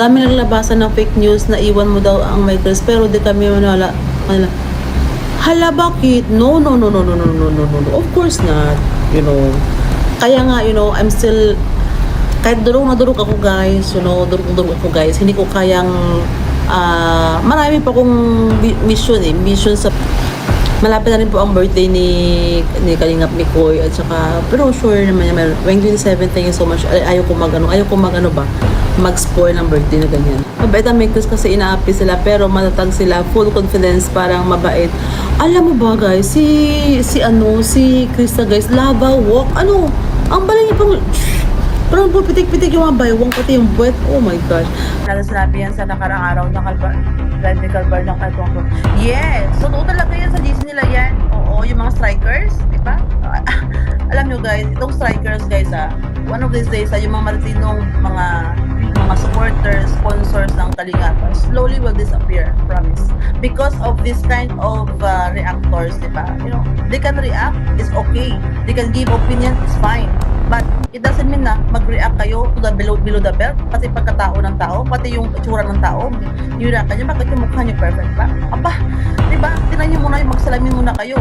Dami naglabasan ng fake news na iwan mo daw ang Michaels pero di kami manala. Hala, bakit? No, no, no, no, no, no, no, no, no. Of course not. You know. Kaya nga, you know, I'm still, kahit durog na durog ako guys, you know, durog na durog ako guys, hindi ko kayang, marami pa akong mission sa, malapit na rin po ang birthday ni Kalingap Mikoy at saka, pero sure naman niya, Weng 27, thank you so much. Ayaw ko mag ba, mag-spoil ng birthday na ganyan. Mabait ang Michaels kasi inaapi sila pero matatag sila, full confidence, parang mabait. Alam mo ba guys, si Krista guys, lava walk, ang balay niya pang, parang pitik-pitik yung mga baywang, pati yung buwet, oh my gosh. Lalo sinabi yan sa nakarang araw ng Calbar ng Kaltong. Yes! So, totoo talaga yan sa GC nila yan. Oo, yung mga strikers, di ba? Alam nyo guys, itong strikers guys one of these days yung mga maritinong mga supporters, sponsors ng Kalingap slowly will disappear, promise. Because of this kind of reactors, di ba? You know, they can react, it's okay. They can give opinion, it's fine. But it doesn't mean na mag-react kayo to the below the belt, pati pagkatao ng tao, pati yung itsura ng tao, yung react nyo, bakit yung mukha nyo perfect ba? Aba, di ba? Tinan nyo muna yung magsalamin muna kayo.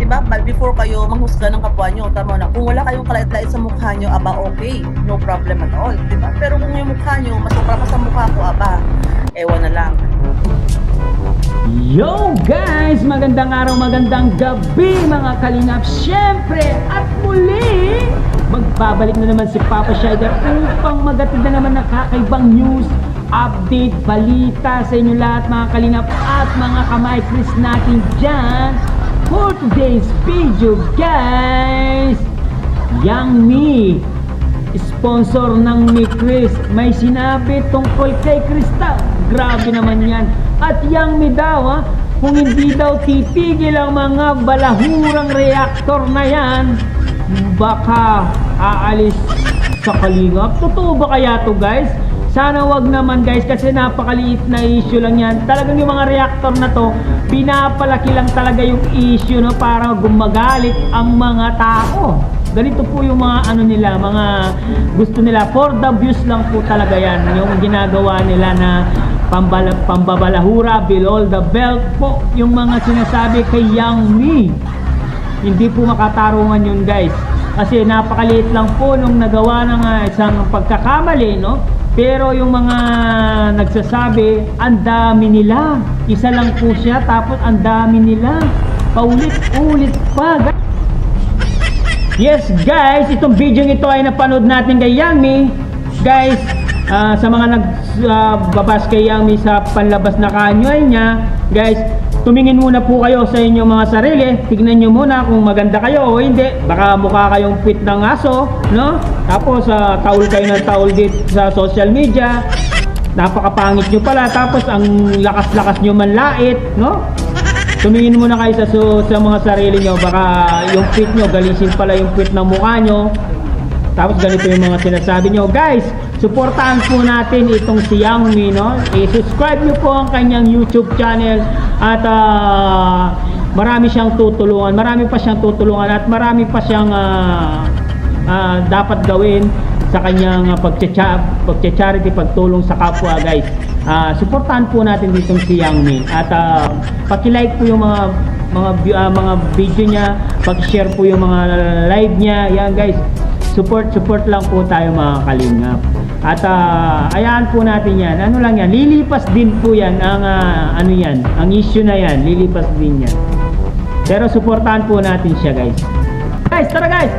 Di ba? Before kayo manghusga ng kapwa nyo, tama na. Kung wala kayong kalait-lait sa mukha nyo, aba okay, no problem at all. Di ba? Pero kung yung mukha nyo, masukra pa sa mukha ko, aba, ewan na lang. Yo guys! Magandang araw, magandang gabi mga Kalingap. Siyempre at muli, magbabalik na naman si Papa Shider upang magatid na naman ng kakaibang news, update, balita sa inyo lahat mga Kalingap at mga kamay Chris natin dyan. For today's video guys, Yang Mi, sponsor ng Mi Chris, may sinabi tungkol kay Krista. Grabe naman yan. At Yang Mi daw kung hindi daw titigil ang mga balahurang reactor na yan, baka aalis sa Kalingap. Totoo ba kaya to guys? Sana wag naman guys kasi napakaliit na issue lang yan. Talagang yung mga reactor na to, pinapalaki lang talaga yung issue, no, para gumagalit ang mga tao. Ganito po yung mga nila, mga gusto nila. For the views lang po talaga yan. Yung ginagawa nila na pambabalahura, below the belt po. Yung mga sinasabi kay Yang Mi. Hindi po makatarungan yun guys. Kasi napakaliit lang po nung nagawa ng isang pagkakamali, no? Pero yung mga nagsasabi, ang dami nila. Isa lang po siya, tapos ang dami nila. Paulit-ulit pa. Yes guys, itong video ito ay napanood natin kay Yang Mi. Guys, sa mga nagbabas kay Yang Mi sa panlabas na kanyoy niya, guys, tumingin muna po kayo sa inyong mga sarili. Tignan nyo muna kung maganda kayo o hindi. Baka mukha kayong pit ng aso, no? Tapos taul kayo ng taul dito sa social media. Napakapangit nyo pala. Tapos ang lakas-lakas nyo manlait, no? Tumingin muna kayo sa mga sarili nyo. Baka yung pit nyo, galisin pala yung pit ng mukha nyo. Tapos ganito yung mga sinasabi nyo. Guys, suportahan po natin itong si Yang Mi, no? I-subscribe nyo po ang kanyang YouTube channel. At marami siyang tutulungan. Marami pa siyang tutulungan. At marami pa siyang dapat gawin sa kanyang pagcha-charity, pagtulong sa kapwa guys. Suportahan po natin ditong si Yang Mi. At paki-like po yung mga video niya. Paki-share po yung mga live niya. Yan guys. Support lang po tayo mga Kalingap. At ayaan po natin yan. Ano lang yan, lilipas din po yan ang ang issue na yan, lilipas din yan. Pero suportahan po natin siya guys. Guys, tara guys,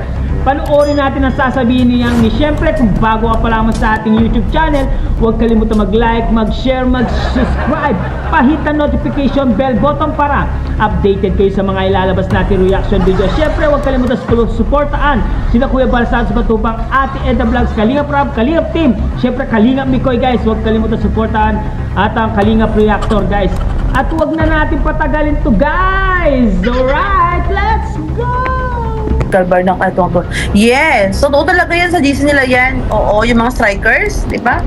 panoorin natin ang sasabihin ni Yang Mi. Siyempre, kung bago ka pa lamang sa ating YouTube channel, huwag kalimutan mag-like, mag-share, mag-subscribe. Pahita notification bell button para updated kayo sa mga ilalabas natin reaction video. Siyempre, huwag kalimutan suportaan sina Kuya Balsan sa Batupang, Ate Edna Vlogs, Kalingap Rob, Kalingap Team. Siyempre, Kalingap Mikoy guys. Huwag kalimutan suportaan at ang Kalingap Reactor guys. At huwag na natin patagalin to guys. Alright, let's go! Calbar ng Kaltong. Yes! So, totoo talaga yan sa GC nila yan. Oo, yung mga strikers, di ba?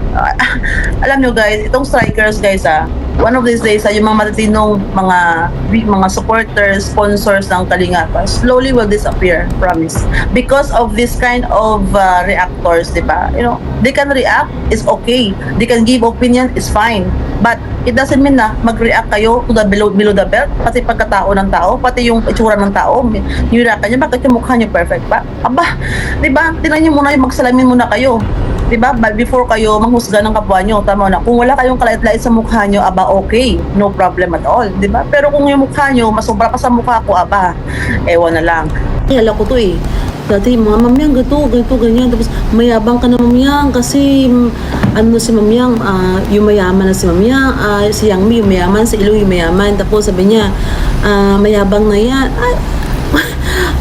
Alam nyo guys, itong strikers guys one of these days, yung mga matitinong mga supporters, sponsors ng Kalingap, slowly will disappear, promise. Because of this kind of reactors, di ba? You know, they can react, it's okay. They can give opinion, it's fine. But it doesn't mean na mag-react kayo to the below the belt, pati pagkatao ng tao, pati yung itsura ng tao, yung react nyo, bakit yung mukha nyo perfect pa? Aba, di ba? Tingnan nyo muna yung magsalamin muna kayo. Diba? Before kayo manghusga ng kapwa nyo, tama na. Kung wala kayong kalait-lait sa mukha nyo, aba okay, no problem at all, diba? Pero kung yung mukha nyo, masobra pa sa mukha ko, aba, ewan na lang. Kaya ko to eh. Dati, mga mamyang, ganito, ganyan. Tapos, mayabang ka na mamyang kasi, ano si mamyang, yung mayaman na si mamyang, si Yang Mi, yung mayaman, si Ilong, yung mayaman. Tapos, sabi niya, mayabang na yan. Ay,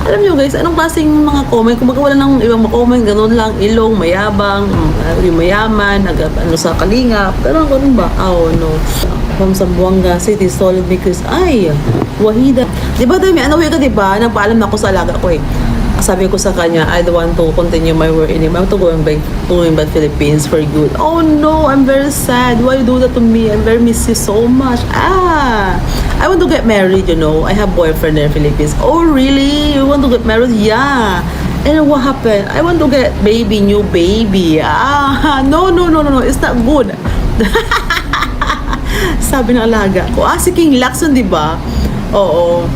alam nyo guys, anong klaseng mga comment? Kung wala nang ibang comment, ganun lang, Ilong, mayabang, yung mayaman, ano sa Kalingap, ganun ba? No. From Zamboanga City, solid because, ay, Wahida. Diba dami, ano ka diba? Nagpaalam na ako sa alaga ko eh. Sabi ko sa kanya, I don't want to continue my work anymore. I'm going back Philippines for good. Oh no, I'm very sad. Why you do that to me? I very miss you so much. I want to get married, you know. I have boyfriend in the Philippines. Oh really? You want to get married? Yeah. And what happened? I want to get new baby. No. It's not good. Sabi ng alaga ko. Si King Lacson, di ba? Oo.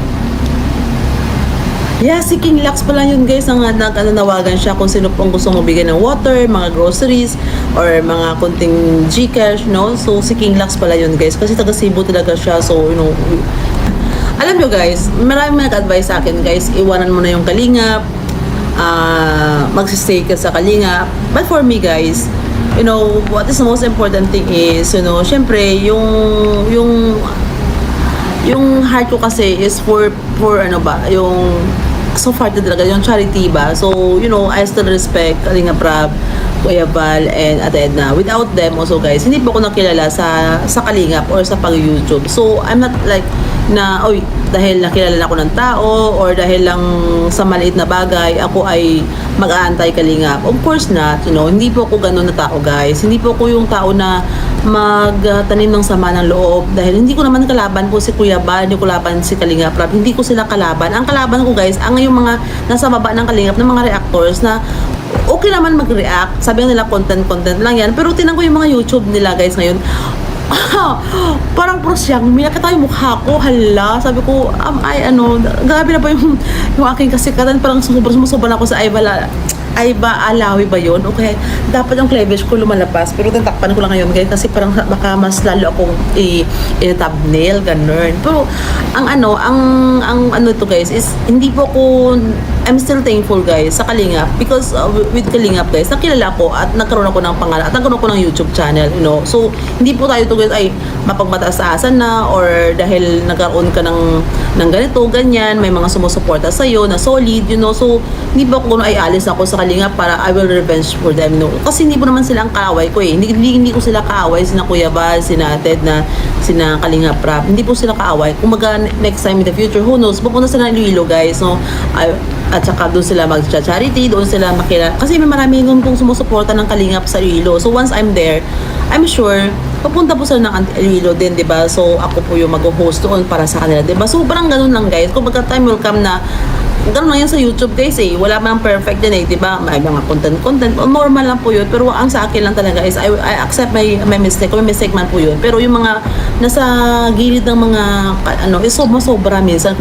Yeah, si King Lux pala yun guys, nawagan siya kung sino pong gusto mabigay ng water, mga groceries, or mga kunting Gcash, no? So, si King Lux pala yun guys, kasi taga Cebu talaga siya, so, you know, alam nyo guys, maraming nag-advise sa akin guys, iwanan mo na yung Kalingap, magsistay ka sa Kalingap, but for me guys, you know, what is the most important thing is, you know, syempre, yung heart ko kasi is for ano ba, yung so far talaga yung charity ba. So, you know, I still respect Kalinga Prab, Kuya Val, and Ate Edna. Without them also guys, hindi po ako nakilala sa Kalingap or sa pag-YouTube. So, I'm not like na, dahil nakilala ako ng tao or dahil lang sa maliit na bagay, ako ay mag-aantay Kalingap. Of course not, you know, hindi po ako ganun na tao guys. Hindi po ako yung tao na magtanim ng sama ng loob dahil hindi ko naman kalaban po si Kuya Val, hindi ko kalaban si Kalingap Prab, hindi ko sila kalaban. Ang kalaban ko guys, ang yung mga nasa baba ng Kalingap ng mga reactors na okay naman mag-react, sabi nila content lang yan, pero tinan ko yung mga YouTube nila guys ngayon, parang prosyang minakita yung mukha ko, hala, sabi ko, grabe na ba yung aking kasikatan, parang sumusobra ako sa Aiba Alawi ba yun? Okay, dapat yung cleavage ko lumalapas, pero tatakpan ko lang ngayon guys, kasi parang baka mas lalo akong i-thumbnail, ganun. Pero ang ano to guys is, hindi po ako, I'm still thankful guys sa Kalingap, because with Kalingap guys, nakilala ko at nagkaroon ako ng pangalan at nagkaroon ako ng YouTube channel, you know. So, hindi po tayo to guys ay mapagmataasan na, or dahil nagkaroon ka ng ganito, ganyan, may mga sumusuporta sa'yo na solid, you know. So, hindi po ako ay alis ako sa Kalingap para I will revenge for them, no. Kasi hindi po naman sila ang kaaway ko eh. Hindi ko sila kaaway, sina Kuya Val, sina Ted, sina Kalingap Prab. Hindi po sila kaaway. Kung next time in the future, who knows, pupunta sila ng Iloilo guys, no. At saka doon sila mag-charity, doon sila makilala. Kasi may marami doon pong sumusuporta ng Kalingap sa Iloilo. So once I'm there, I'm sure, papunta po sila ng Iloilo din, di ba? So ako po yung mag-host doon para sa kanila, di ba? So parang ganun lang guys. Kung pagka time will come na, ganun lang yan sa YouTube guys eh. Wala mang perfect din eh, di ba? May mga content. Normal lang po yun. Pero ang sa akin lang talaga is, I accept my mistake. Kung may mistake man po yun. Pero yung mga nasa gilid ng mga, is sobra minsan.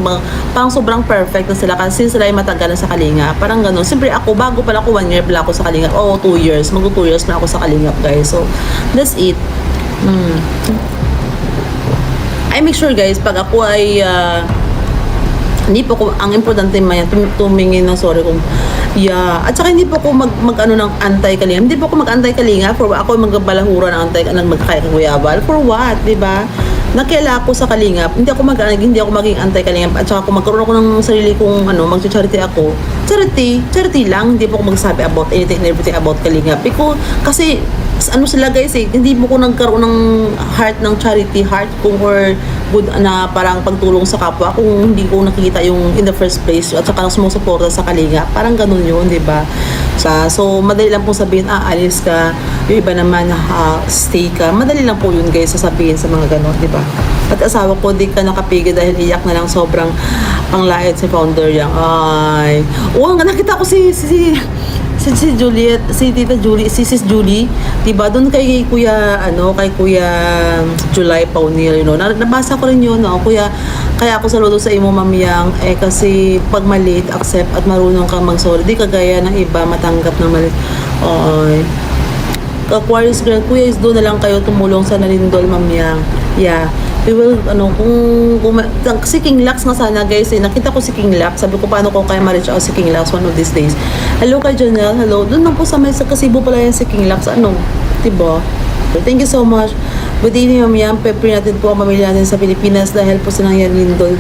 Parang sobrang perfect na sila kasi sila ay matagal na sa Kalingap. Parang ganun. Siyempre ako, bago pala ako, 1 year pala ako sa Kalingap. 2 years. Mag 2 years na ako sa Kalingap guys. So, that's it. I make sure guys, pag ako ay, hindi po ko, ang importante man yan, tumingin ng sorry kung, at saka hindi po ko mag-ano ng anti-Kalingap. Hindi po ako mag-anti-Kalingap, for ako magbalahura ng anti-Kuyabal. For what, di ba? Nakilala ko sa Kalingap, hindi ako maging anti-Kalingap, at saka kung magkaroon ako ng sarili kong mag-charity ako, charity lang, hindi po ako magsabi about anything and everything about Kalingap. Kasi sila guys eh, hindi mo ko nagkaroon ng heart ng charity heart kung or good na parang pagtulong sa kapwa kung hindi ko nakikita yung in the first place at saka sumusuporta sa Kalingap, parang ganun yun, di ba? So, madali lang pong sabihin, alis ka. Yung iba naman, stay ka. Madali lang po yun guys, sasabihin sa mga ganon, di ba? At asawa ko, di ka nakapigil dahil iyak na lang sobrang panglait si founder yang. Ay, nakita ko si Juliet, si Tita Julie, si Sis Julie, 'di ba? Doon kay Kuya kay Kuya July Paunil, nabasa ko rin 'yun, Kuya, kaya ako saludo sa imo mamiyang kasi pag mali, accept at marunong kang mag-sorry, di kagaya ng iba matanggap ng mali. Oy. Aquarius girl, Kuya, is doon na lang kayo tumulong sa Nalindol mamiyang. Yeah. We will, si King Lax nga sana guys, nakita ko si King Lax, sabi ko paano ko kaya ma-reach out si King Lax one of these days. Hello kay Janelle, hello, doon lang po sa may sa Kasibo pala yan si King Lax, diba? So, thank you so much. Good evening, mamiyang, pepper natin po ang pamilya natin sa Pilipinas dahil po sa nangyari Lindol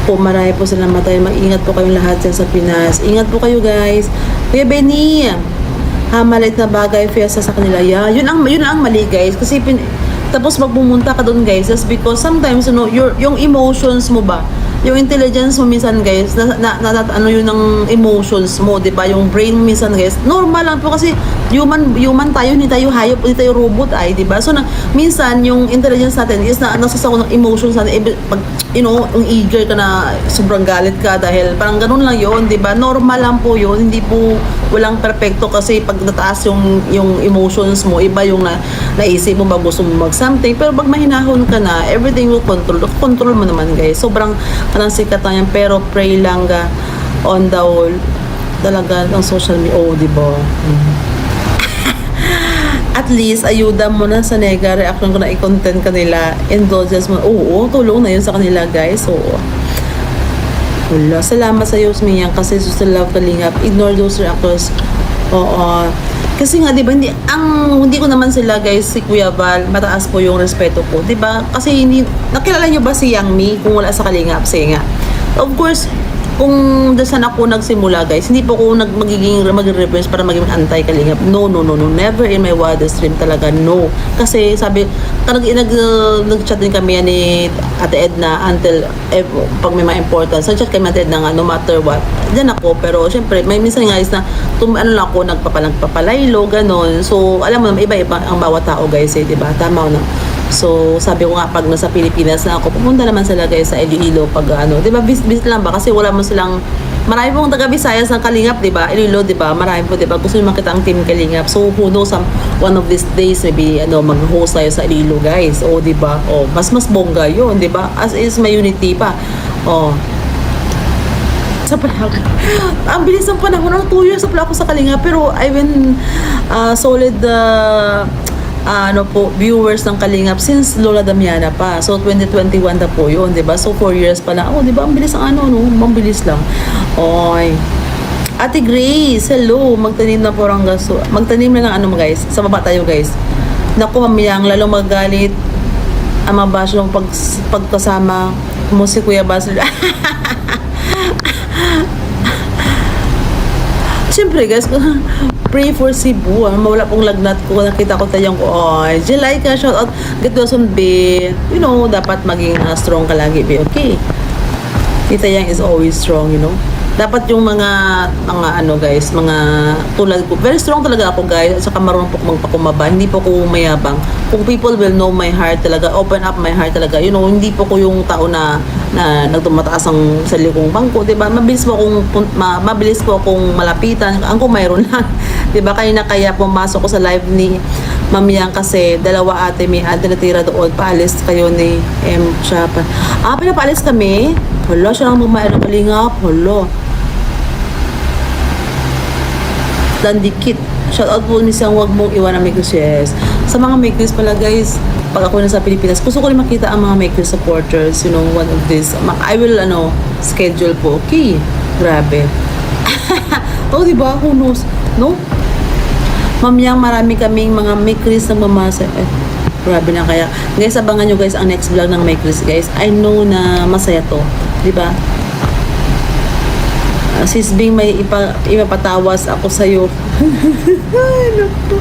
po, marami po sila namatay, mag-ingat po kayong lahat dyan sa Pinas, ingat po kayo guys. Kuya Benny, maliit na bagay, fiesta sa kanila, yeah, yun ang mali guys, kasi tapos magpumunta ka doon guys, just because sometimes yung emotions mo ba, yung intelligence mo minsan guys, yun ang emotions mo, 'di ba? Yung brain mo minsan guys, normal lang po kasi human tayo, hindi tayo hayop, hindi tayo robot 'di ba? So minsan yung intelligence natin is nasasawa ng emotions natin, pag yung eager ka na sobrang galit ka dahil parang ganun lang yun, 'di ba? Normal lang po yun, hindi po walang perpekto kasi pag nataas yung emotions mo, iba yung naisip mo ba gusto mo mag-something, pero pag mahinahon ka na, everything will control mo naman guys. Sobrang kanang sikat na yan, pero pray lang on the whole talaga ng social media, di ba? At least ayuda mo na sa nega reaction ko na i-content kanila, indulgence mo, tulong na yun sa kanila guys. Wala. Salamat sa iyo, Miyang, kasi sa love kalingap. Ignore those reactors. Kasi nga, di ba, hindi ko naman sila, guys, si Kuya Val, mataas po yung respeto ko. Di ba? Kasi nakilala nyo ba si Yang Mi kung wala sa kalingap? Sige nga. Of course, kung saan ako nagsimula guys, hindi po ako mag-reverse para maging anti-kalingap. No. Never in my wildest dream talaga. No. Kasi sabi, nag-chat din kami ni Ate Edna until pag may mga importance. Nag-chat kami Ate Edna nga, no matter what. Diyan ako. Pero syempre, may minsan nga is na, lang ako, nagpapalaylo, ganon. So, alam mo naman, iba-iba ang bawat tao guys diba? Tama na. So, sabi ko nga, pag nasa Pilipinas na ako, pupunta naman sila guys sa Iloilo pag di ba, visit lang ba? Kasi wala mo silang, marami pong taga-Visayas ng Kalingap, di ba? Iloilo, di ba? Marami po, di ba? Gusto nyo makita ang team Kalingap. So, who knows, one of these days, maybe, mag-host tayo sa Iloilo, guys. Di ba? Mas bongga yun, di ba? As is, may unity pa. Sa pala, ang bilis ng panahon, 2 years na pala ako sa Kalingap, pero I've been solid, viewers ng Kalingap since Lola Damiana pa. So 2021 na po yun, 'di ba? So 4 years pa lang. 'Di ba? Ang bilis ang mabilis lang. Oy. Ate Grace, hello. Magtanim na po ng gaso. Magtanim na ng guys. Sa baba tayo, guys. Naku, mamiyang lalo magalit ang mga basyong pagkasama mo si Kuya Basil. Siyempre guys, pray for Cebu. Mawala pong lagnat ko. Nakita ko tayong July ka, shout out. Get well soon, be. Dapat maging strong ka lagi, be. Okay. Tita Yang is always strong, Dapat yung mga guys, mga tulad ko. Very strong talaga ako, guys. At saka marunong po magpakumaba. Hindi po ko mayabang. Kung people will know my heart talaga, open up my heart talaga. Hindi po ko yung tao na nagtumataas ang sarili kong bangko, 'di ba? Mabilis po akong malapitan. Ang kung mayroon lang, 'di ba? Kaya pumasok ko sa live ni Mamiyang kasi dalawa ate may natira doon. Paalis kayo ni M. Chapa. Pinapaalis kami. Hala, siya lang magmayroon ng Kalingap. Hala. Dandikit. Shout out po ni Siyang, wag mong iwan ang makers. Yes. Sa mga makers pala guys, pag ako nasa Pilipinas, gusto ko rin makita ang mga makers supporters, one of this. I will, schedule po. Okay. Grabe. Diba? Who knows? No? Mamiyang marami kaming mga makers na mamasa. Grabe na kaya. Guys, abangan nyo guys ang next vlog ng makers guys. I know na masaya to. Diba? Sis Bing, may ipapatawas ako sa'yo. Ay, naku.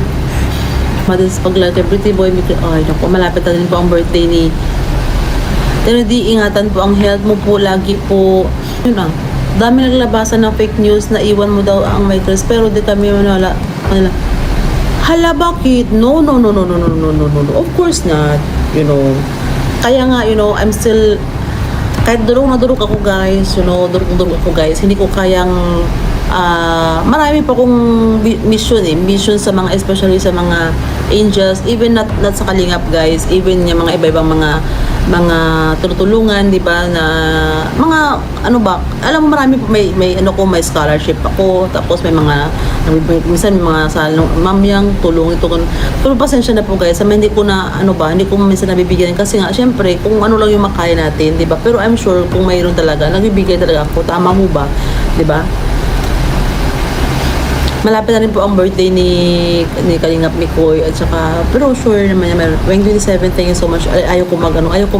Madalas pag-like, pretty boy, ay, naku, malapit na din po ang birthday ni. Pero di ingatan po ang health mo po, lagi po. Yun Dami naglabasan ng fake news na iwan mo daw ang may crush pero di kami manala. Hala, bakit? No, no, no, no, no, no, no, no, no, no. Of course not. You know. Kaya nga, you know, I'm still, kahit durog na durog ako guys, you know, durog na durog ako guys, hindi ko kayang, marami pa kong mission sa mga, especially sa mga angels, even not sa kalingap guys, even yung mga iba-ibang mga tutulungan, di ba, na mga ano ba, alam mo marami may may scholarship ako, tapos may mga minsan may mga salong mamyang tulong ito pero pasensya na po guys, hindi ko na hindi ko minsan nabibigyan kasi nga syempre kung ano lang yung makaya natin, di ba, pero I'm sure kung mayroon talaga nagbibigay talaga ako, tama mo ba, di ba? Malapit na rin po ang birthday ni Kalingap Mikoy at saka pero sure naman niya Weng 27, thank you so much. Ayaw ko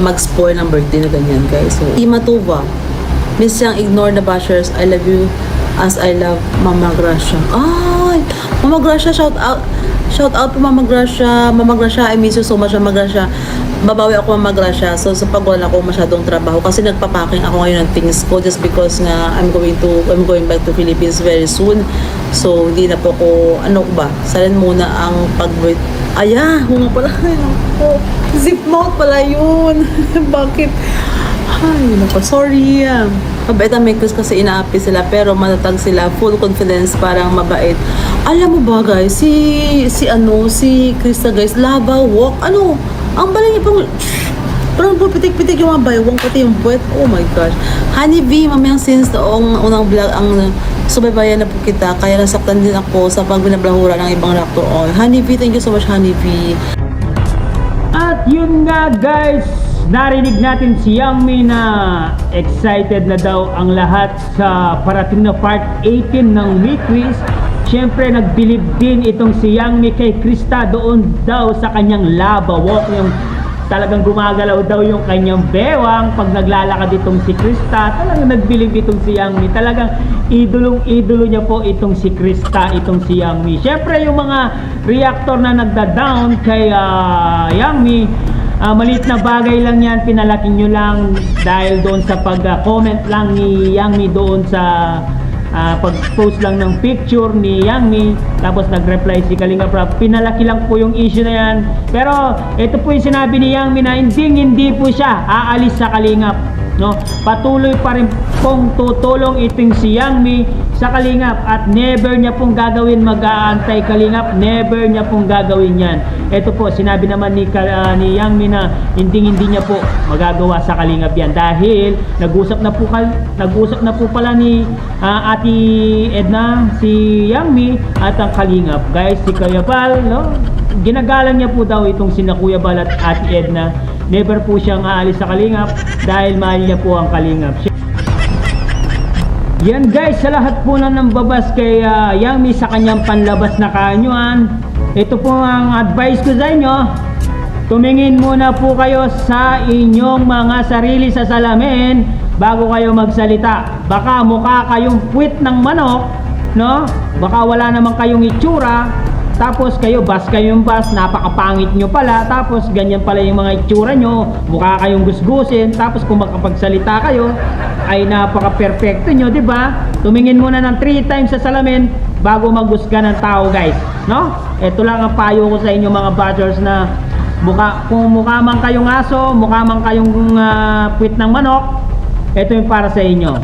mag-spoil ng birthday na ganyan guys. So, Ima Tuva, miss yang ignore the bashers, I love you as I love Mama Gracia. Ay, Mama Gracia, shout out po Mama Gracia. Mama Gracia, I miss you so much Mama Gracia. Babawi ako Mama Gracia. So sa pagwala ko masyadong trabaho kasi nagpapacking ako ngayon ng things ko just because nga I'm going back to Philippines very soon. So hindi na po ko salin muna ang hunga pala. Zip mouth pala yun. Bakit? Ay, naku, sorry. Mabait ang makers kasi inaapi sila pero matatag sila, full confidence, parang mabait. Alam mo ba guys, si Krista guys, lava walk, ang bala niya parang pitik-pitik yung mga baywang, pati yung puwet. Oh my gosh. Honey V, mamayang since noong unang vlog, ang subaybayan na po kita, kaya nasaktan din ako sa pag binablahura ng ibang reactor on. Honey V, thank you so much Honey V. At yun nga guys, narinig natin si Yangmi na excited na daw ang lahat sa parating na part 18 ng Weeklies. Siyempre nagbilib din itong si Yangmi kay Krista doon daw sa kanyang lava walk, yung talagang gumagalaw daw yung kanyang bewang pag naglalakad itong si Krista. Talagang nagbilib itong si Yangmi, talagang idolo niya po itong si Krista, itong si Yangmi. Siyempre yung mga reactor na nagda-down kay Yangmi, maliit na bagay lang yan, pinalaki nyo lang dahil doon sa pag-comment lang ni Yangmi doon sa pag-post lang ng picture ni Yangmi, tapos nag-reply si Kalingap Rob. Pinalaki lang po yung issue na yan, pero ito po yung sinabi ni Yangmi na hindi po siya aalis sa Kalingap, no? Patuloy pa rin pong tutulong itong si Yangmi sa Kalingap at never niya pong gagawin mag-aantay Kalingap, never niya pong gagawin yan. Ito po, sinabi naman ni Yangmi na hindi niya po magagawa sa Kalingap yan dahil nag-usap na po pala ni Ate Edna, si Yangmi at ang Kalingap. Guys, si Kuya Bal, no? Ginagalang niya po daw itong sina Kuya Bal at Ate Edna. Never po siyang aalis sa Kalingap dahil mahal niya po ang Kalingap. Yan guys, sa lahat po na nambabas kay Yangmi sa kanyang panlabas na kaanyuan, ito po ang advice ko sa inyo. Tumingin muna po kayo sa inyong mga sarili sa salamin bago kayo magsalita. Baka mukha kayong puwit ng manok, no? Baka wala naman kayong itsura, tapos kayong bas, napakapangit nyo pala, tapos ganyan pala yung mga itsura nyo, mukha kayong gusgusin, tapos kung makapagsalita kayo, ay napaka-perfecto nyo, di ba? Tumingin muna ng 3 times sa salamin bago maghusga ng tao guys, no? Ito lang ang payo ko sa inyo mga bashers na kung mukha man kayong aso, mukha man kayong puwit ng manok, ito yung para sa inyo.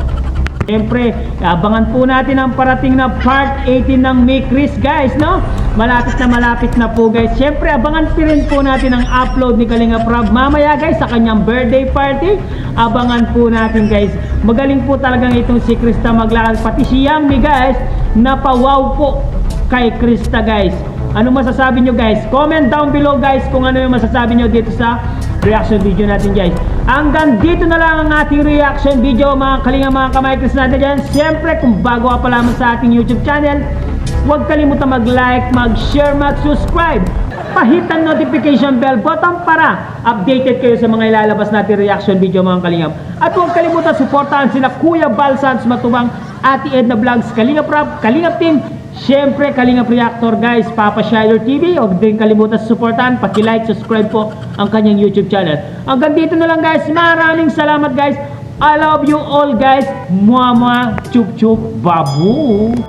Siyempre, abangan po natin ang parating na part 18 ng Weeklies guys, no? Malapit na po guys. Siyempre, abangan rin po natin ang upload ni Kalingap Rob mamaya guys sa kanyang birthday party. Abangan po natin guys. Magaling po talagang itong si Krista maglakad. Pati si Yangmi guys, napawaw po kay Krista guys. Ano masasabi nyo guys? Comment down below guys kung ano yung masasabi nyo dito sa reaction video natin guys. Hanggang dito na lang ang ating reaction video mga Kalingap, mga kamaykers natin dyan. Siyempre kung bago ka pa lamang sa ating YouTube channel, huwag kalimutan mag-like, mag-share, mag-subscribe. Pahit ang notification bell button para updated kayo sa mga ilalabas natin reaction video mga Kalingap. At huwag kalimutan suportahan sila Kuya Bal Santos Matubang, Ate Edna Vlogs, Kalingap Rob, Kalingap Team. Siyempre, Kalingap Reactor guys, Papa Shiler TV. Huwag din kalimutan suportahan, paki-like, subscribe po ang kanyang YouTube channel. Hanggang dito na lang guys. Maraming salamat guys. I love you all guys. Mwah mwah, chup chup, babu.